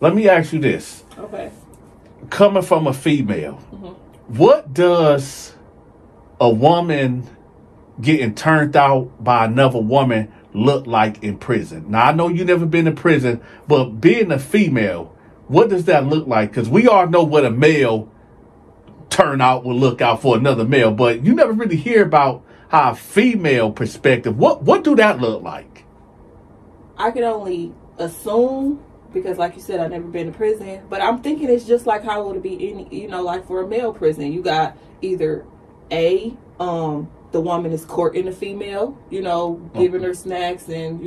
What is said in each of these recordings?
Let me ask you this. Okay. Coming from a female, what does a woman getting turned out by another woman look like in prison? Now, I know you never been in prison, but being a female, what does that look like? Because we all know what a male turnout will look out for another male, but you never really hear about how a female perspective, what do that look like? I can only assume, because like you said, I've never been to prison, but I'm thinking it's just like how it would be any, like for a male prison. You got either the woman is courting the female, giving her snacks and,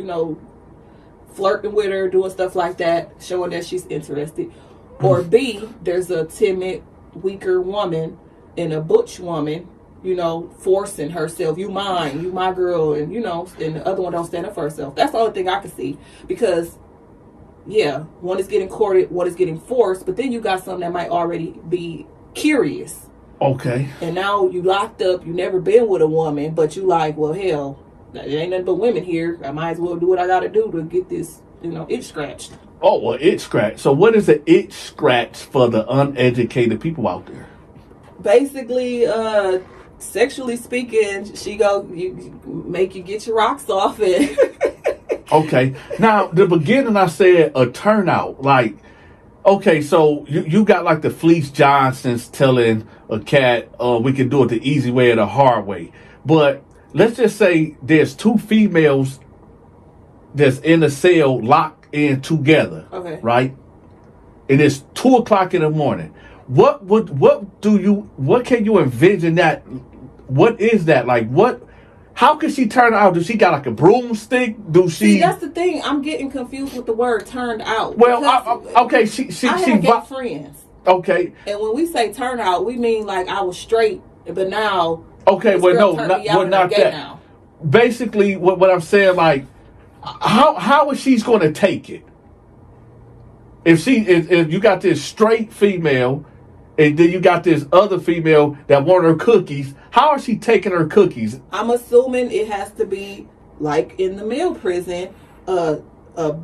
flirting with her, doing stuff like that, showing that she's interested. Or B, there's a timid, weaker woman and a butch woman, forcing herself. You my girl, and, and the other one don't stand up for herself. That's the only thing I can see. Because, yeah, one is getting courted, one is getting forced, but then you got some that might already be curious. Okay. And now you locked up, you never been with a woman, but you like, well, hell, there ain't nothing but women here. I might as well do what I gotta do to get this, itch scratched. Oh, well, itch scratch. So what is an itch scratch for the uneducated people out there? Basically, sexually speaking, make you get your rocks off and... Okay. Now, the beginning I said a turnout. Like, okay, so you got like the Fleece Johnsons telling a cat, we can do it the easy way or the hard way. But let's just say there's two females that's in a cell locked in together. Okay. Right? And it's 2:00 in the morning. What can you envision that? What is that? Like, how can she turn out? Does she got like a broomstick? See, that's the thing. I'm getting confused with the word "turned out." Well, okay, she had gay friends. Okay. And when we say turn out, we mean like I was straight, but now. Okay, well, not that. Now. Basically, what I'm saying, like, how is she going to take it? If you got this straight female, and then you got this other female that want her cookies, how is she taking her cookies? I'm assuming it has to be like in the male prison, a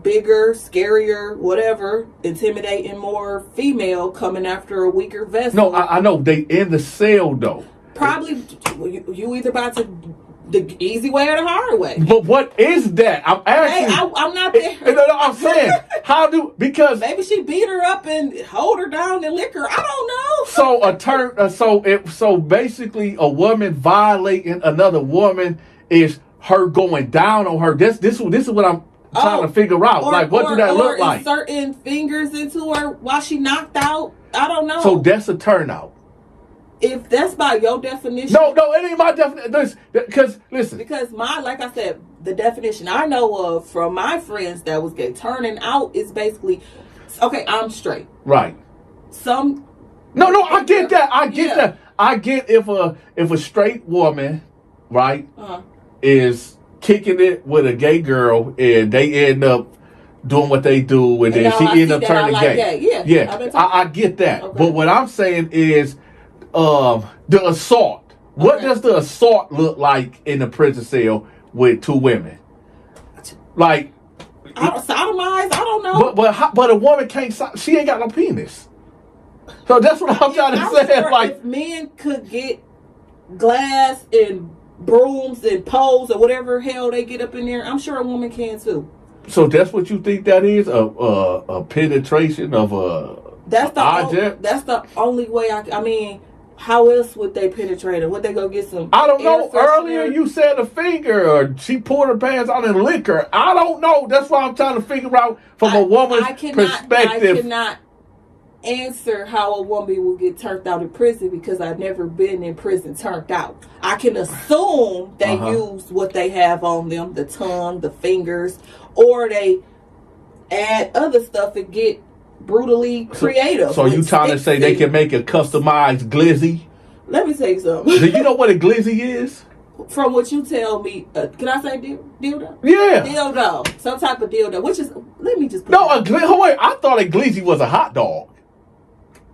bigger, scarier, whatever, intimidating more female coming after a weaker vessel. No, I know they in the cell though. Probably you either about to the easy way or the hard way. But what is that? I'm asking. Hey, I'm not there. No, I'm saying because maybe she beat her up and hold her down and lick her. I don't know. So basically, a woman violating another woman is her going down on her. This is what I'm trying to figure out. What do that look like? Inserting fingers into her while she knocked out. I don't know. So that's a turnout. If that's by your definition. No, it ain't my definition. Because, listen. Because like I said, the definition I know of from my friends that was gay, turning out is basically, okay, I'm straight. Right. No, I get that. I get that. I get if a straight woman, right, is kicking it with a gay girl and they end up doing what they do and then she end up turning gay. Yeah. I get that. Okay. But what I'm saying is, the assault. What does the assault look like in the prison cell with two women? Like, sodomized? I don't know. But a woman can't. She ain't got no penis. So that's what I'm trying to say. Sure like, if men could get glass and brooms and poles or whatever hell they get up in there, I'm sure a woman can too. So that's what you think that is? A penetration of a object? That's the only way I mean. How else would they penetrate her? Would they go get some? I don't know. Earlier you said a finger, or she pulled her pants out and licked her. I don't know. That's why I'm trying to figure out from a woman's perspective. I cannot answer how a woman will get turned out in prison because I've never been in prison turned out. I can assume they use what they have on them, the tongue, the fingers, or they add other stuff and get brutally creative. So you trying to say they can make a customized glizzy? Let me tell you something. Do you know what a glizzy is? From what you tell me, can I say dildo? Yeah. Dildo. Some type of dildo, which is, let me just put wait, I thought a glizzy was a hot dog.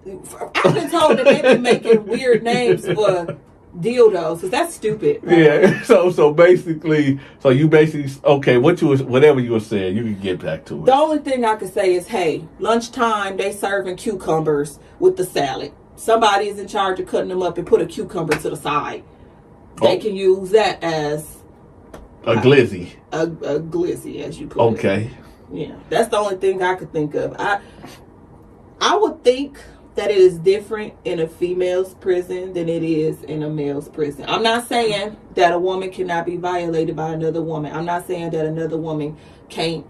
I've been told that they've been making weird names for dildos, because that's stupid. Yeah. So basically, okay. Whatever you were saying, you can get back to it. The only thing I could say is, hey, lunchtime they serving cucumbers with the salad. Somebody is in charge of cutting them up and put a cucumber to the side. They can use that as a glizzy. A glizzy, as you put it. Okay. Yeah, that's the only thing I could think of. I would think that it is different in a female's prison than it is in a male's prison. I'm not saying that a woman cannot be violated by another woman. I'm not saying that another woman can't,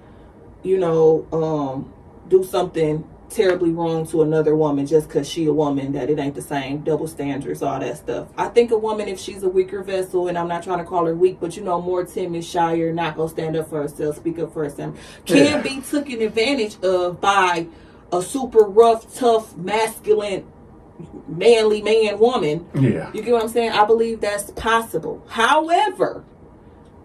do something terribly wrong to another woman just because she a woman, that it ain't the same, double standards, all that stuff. I think a woman, if she's a weaker vessel, and I'm not trying to call her weak, but more timid, shyer, not gonna stand up for herself, speak up for herself, can be taken advantage of by a super rough, tough, masculine, manly woman. Yeah. You get what I'm saying? I believe that's possible. However,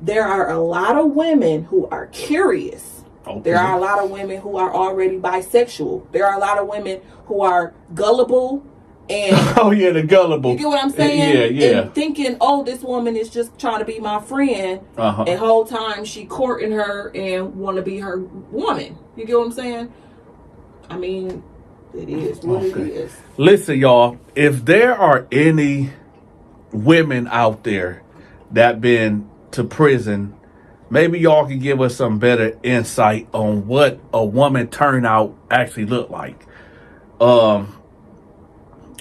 there are a lot of women who are curious. Okay. There are a lot of women who are already bisexual. There are a lot of women who are gullible and oh yeah, the gullible. You get what I'm saying? Yeah. And thinking, oh, this woman is just trying to be my friend. And the whole time she courting her and want to be her woman. You get what I'm saying? I mean, it is what it is. Listen, y'all, if there are any women out there that been to prison, maybe y'all can give us some better insight on what a woman turnout actually look like.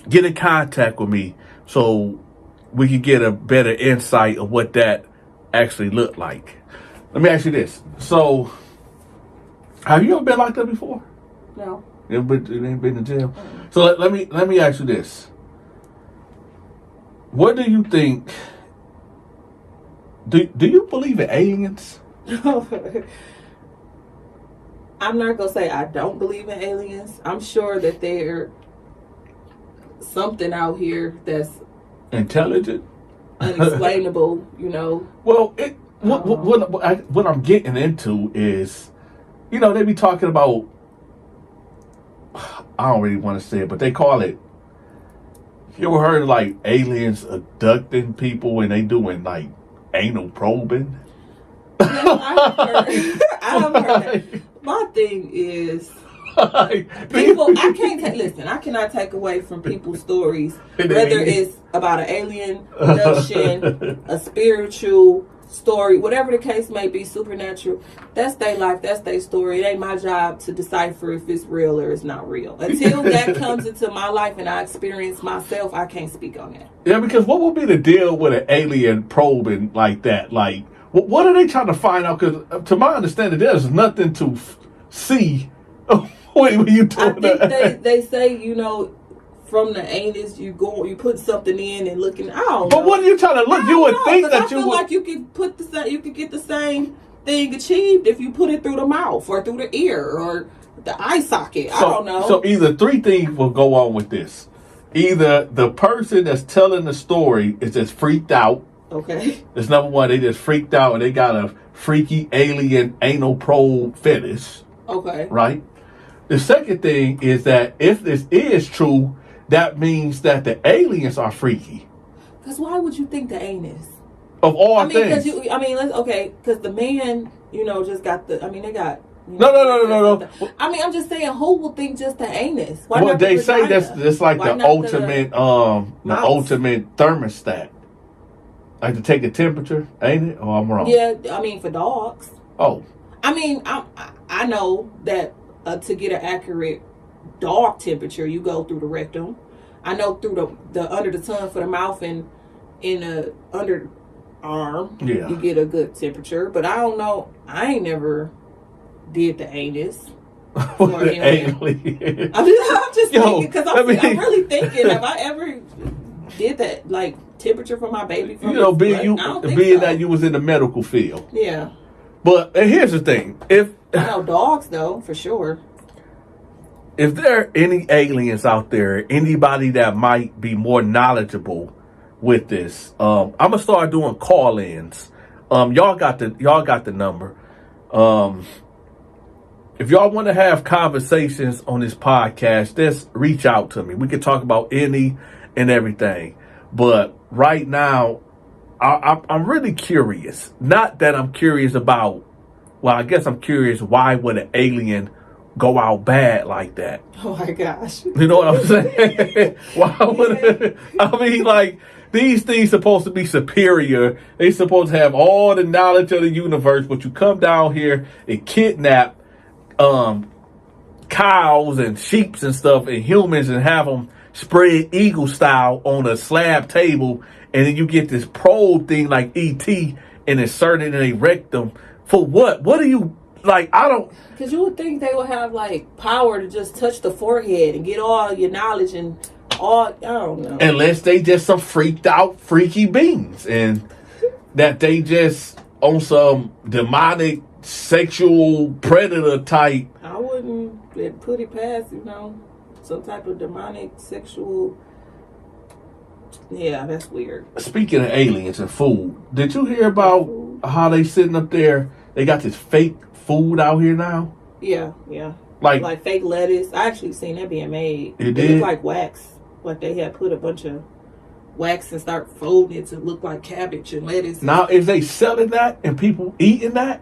Get in contact with me so we can get a better insight of what that actually looked like. Let me ask you this. So, have you ever been locked up before? No. You ever been in jail? Mm-hmm. So let me ask you this. What do you think? Do you believe in aliens? I'm not gonna say I don't believe in aliens. I'm sure that there's something out here that's intelligent, unexplainable. Well, what I'm getting into is, they be talking about. I don't really want to say it, but they call it. You ever heard of like aliens abducting people and they doing like anal probing? Yeah, I have heard that. My thing is, people. I cannot take away from people's stories, whether it's about an alien abduction, a spiritual story, whatever the case may be, supernatural. That's their life. That's their story. It ain't my job to decipher if it's real or it's not real. Until that comes into my life and I experience myself, I can't speak on that. Yeah, because what would be the deal with an alien probing like that? Like, what are they trying to find out? Because to my understanding, there's nothing to see when you doing that. I think they say, from the anus, you put something in and looking. I don't know. But what are you trying to look? You would think that you would. Like you could get the same thing achieved if you put it through the mouth or through the ear or the eye socket. I don't know. So either three things will go on with this. Either the person that's telling the story is just freaked out. Okay. That's number one. They just freaked out and they got a freaky alien anal probe fetish. Okay. Right? The second thing is that if this is true, that means that the aliens are freaky. Because why would you think the anus? Of all things. Because the man, just got they got... No. I'm just saying, who will think just the anus? Why not they say that's like the ultimate, ultimate thermostat. Like to take a temperature, ain't it? Or I'm wrong? Yeah, for dogs. Oh. I know that to get an accurate dog temperature, you go through the rectum. I know through the under the tongue for the mouth and in the underarm, you get a good temperature. But I don't know. I ain't never did the anus. The alien. I'm just thinking because I'm really thinking, have I ever did that temperature for my baby? From being that you was in the medical field. Yeah. But here's the thing: I know dogs though for sure. If there are any aliens out there, anybody that might be more knowledgeable with this, I'm gonna start doing call-ins. Y'all got the number. If y'all want to have conversations on this podcast, just reach out to me. We can talk about any and everything. But right now, I'm really curious. Not that I'm curious about, well, I guess I'm curious why would an alien go out bad like that? Oh my gosh. You know what I'm saying? Why would I mean, like, these things supposed to be superior. They supposed to have all the knowledge of the universe, but you come down here and kidnap cows and sheeps and stuff and humans and have them spread eagle style on a slab table, and then you get this probe thing like ET and insert it in a rectum. For what? What do you, like, I don't... Because you would think they would have, like, power to just touch the forehead and get all your knowledge and all, I don't know. Unless they just some freaked out, freaky beings, and that they just on some demonic, sexual predator type. I wouldn't put it past, some type of demonic, sexual... Yeah, that's weird. Speaking of aliens and food, did you hear about how they sitting up there? They got this fake food out here now. Yeah. Like fake lettuce. I actually seen that being made. It looked did? like wax. Like they had put a bunch of wax and start folding it to look like cabbage and lettuce. Now, is they selling that and people eating that?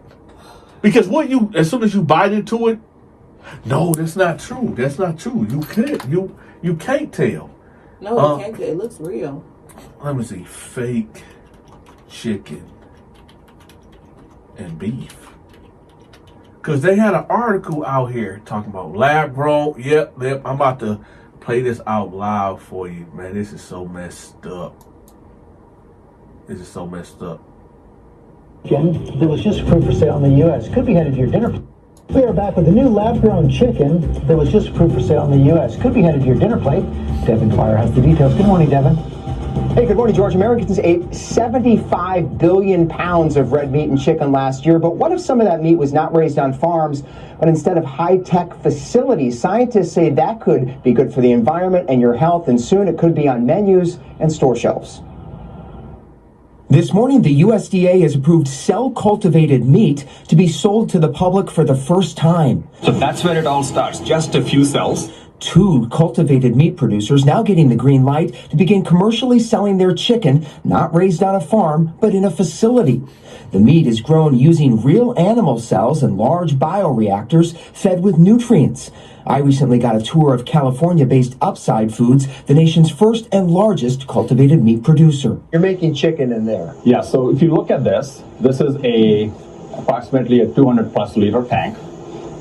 Because as soon as you bite into it, no, that's not true. That's not true. You can't tell. No, you can't tell. It looks real. Let me see. Fake chicken and beef. Because they had an article out here talking about lab grown. Yep. I'm about to play this out loud for you. Man, this is so messed up. That was just approved for sale in the U.S. Could be headed to your dinner. We are back with a new lab-grown chicken that was just approved for sale in the U.S. Could be headed to your dinner plate. Devin Dwyer has the details. Good morning, Devin. Hey, good morning, George. Americans ate 75 billion pounds of red meat and chicken last year, but what if some of that meat was not raised on farms, but instead of high-tech facilities? Scientists say that could be good for the environment and your health, and soon it could be on menus and store shelves. This morning, the USDA has approved cell-cultivated meat to be sold to the public for the first time. So that's where it all starts, just a few cells. 2 cultivated meat producers now getting the green light to begin commercially selling their chicken, not raised on a farm, but in a facility. The meat is grown using real animal cells and large bioreactors fed with nutrients. I recently got a tour of California-based Upside Foods, the nation's first and largest cultivated meat producer. You're making chicken in there. Yeah, so if you look at this is approximately a 200 plus liter tank.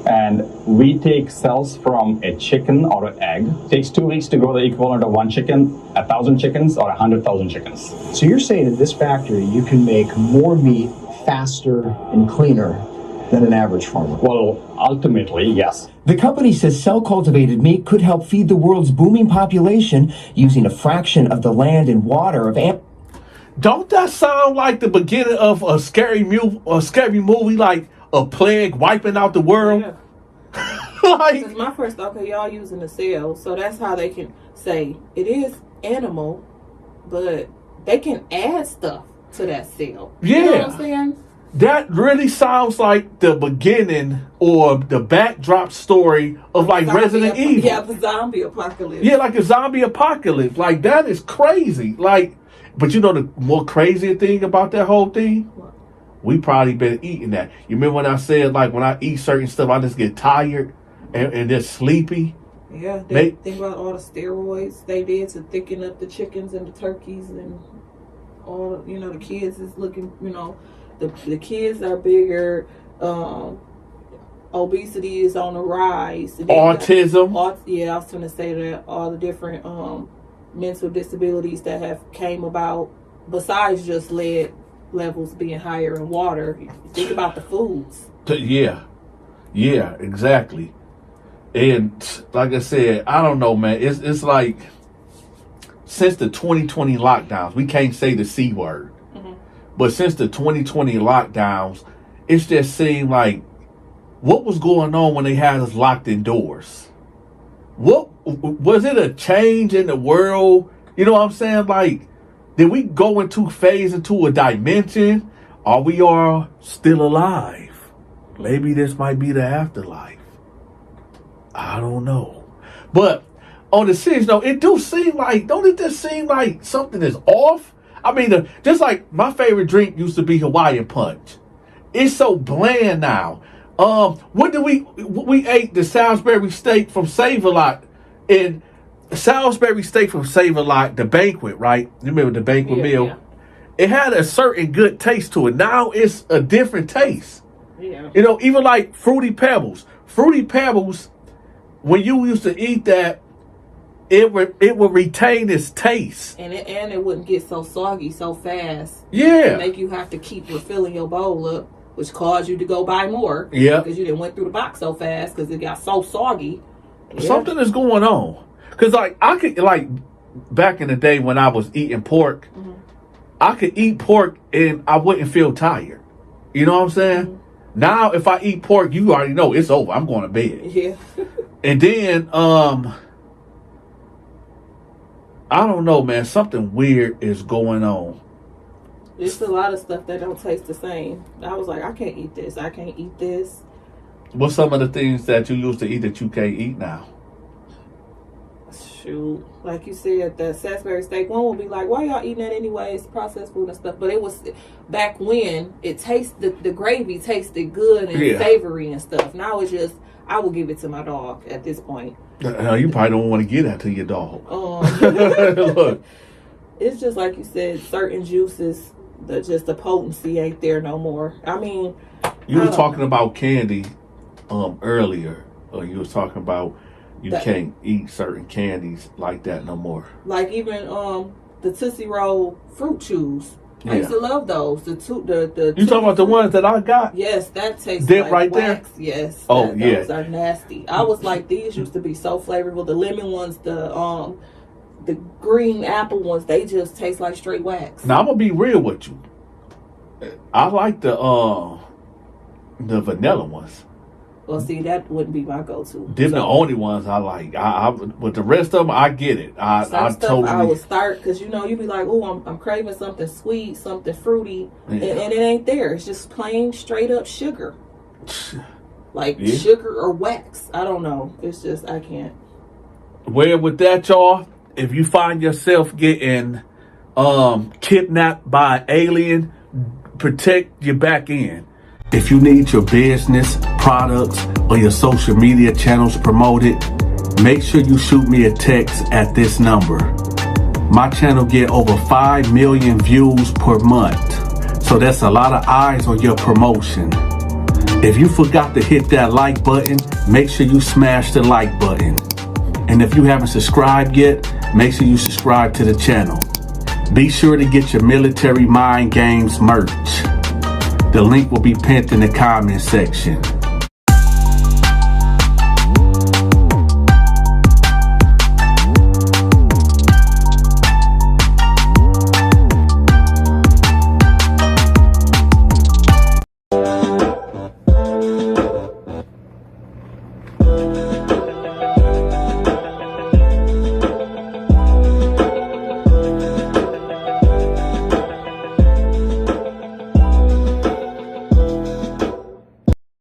And we take cells from a chicken or an egg. It takes 2 weeks to grow the equivalent of 1 chicken, 1,000 chickens, or 100,000 chickens. So you're saying in this factory you can make more meat faster and cleaner than an average farmer? Well, ultimately, yes. The company says cell-cultivated meat could help feed the world's booming population using a fraction of the land and water of Don't that sound like the beginning of a scary movie, like a plague wiping out the world? Yeah. Like, Because my first thought, okay, y'all using the cell, so that's how they can say it is animal, but they can add stuff to that cell. Yeah. You know what I'm saying? that really sounds like the beginning or the backdrop story of like Resident Evil. Yeah, the zombie apocalypse. Yeah, like a zombie apocalypse. Like, that is crazy. Like, but you know the more crazier thing about that whole thing? What? We probably been eating that. You remember when I said, like, when I eat certain stuff, I just get tired and just sleepy? Yeah, they think about all the steroids they did to thicken up the chickens and the turkeys and all, you know, the kids is looking, you know, the kids are bigger, obesity is on the rise. Autism. Yeah, I was going to say that all the different mental disabilities that have came about besides just lead levels being higher in water. Think about the foods. Yeah, exactly. And like I said, I don't know, man. It's like since the 2020 lockdowns, we can't say the C word. Mm-hmm. But since the 2020 lockdowns, it's just seemed like what was going on when they had us locked indoors? What was it, a change in the world? You know what I'm saying? Like, did we go into a dimension? Or we are still alive? Maybe this might be the afterlife. I don't know. But on the serious note, it do seem like, don't it just seem like something is off? I mean, just like my favorite drink used to be Hawaiian Punch. It's so bland now. What did we ate the Salisbury steak from Save-A-Lot, and Salisbury steak from Save-A-Lot, the banquet, right? You remember the banquet meal? Yeah. It had a certain good taste to it. Now it's a different taste. Yeah. You know, even like Fruity Pebbles. Fruity Pebbles, when you used to eat that, it would retain its taste. And it wouldn't get so soggy so fast. Yeah. To make you have to keep refilling your bowl up, which caused you to go buy more. Yeah. Because you didn't went through the box so fast because it got so soggy. Yeah. Something is going on. Because, like, I could, like, back in the day when I was eating pork, Mm-hmm. I could eat pork and I wouldn't feel tired. You know what I'm saying? Mm-hmm. Now, if I eat pork, you already know it's over. I'm going to bed. Yeah. And then, I don't know, man. Something weird is going on. There's a lot of stuff that don't taste the same. I was like, I can't eat this. I can't eat this. What's some of the things that you used to eat that you can't eat now? Shoot, like you said, the Salisbury steak one will be like, why y'all eating that anyways? Processed food and stuff. But it was back when it tasted, the gravy tasted good and savory and stuff. Now it's just, I will give it to my dog at this point. You probably don't want to give that to your dog. Look, it's just like you said, certain juices, the potency ain't there no more. I mean, you were talking about candy earlier, or you was talking about you can't eat certain candies like that no more. Like even the Tootsie Roll fruit chews. I used to love those. The you talking about the ones that I got? Yes, that tastes Dip like right wax. there. Yes. Oh yeah. Those are nasty. I was like, these used to be so flavorful. The lemon ones, the green apple ones, they just taste like straight wax. Now I'm gonna be real with you. I like the vanilla ones. Well, see, that wouldn't be my go-to. They're the only ones I like. I with the rest of them, I get it. I totally. I would start because you be like, oh, I'm craving something sweet, something fruity, and it ain't there. It's just plain, straight up sugar, like sugar or wax. I don't know. It's just I can't. Well, with that, y'all, if you find yourself getting kidnapped by an alien, protect your back end. If you need your business, products, or your social media channels promoted, make sure you shoot me a text at this number. My channel get over 5 million views per month, so that's a lot of eyes on your promotion. If you forgot to hit that like button, make sure you smash the like button. And if you haven't subscribed yet, make sure you subscribe to the channel. Be sure to get your Military Mind Games merch. The link will be pinned in the comment section.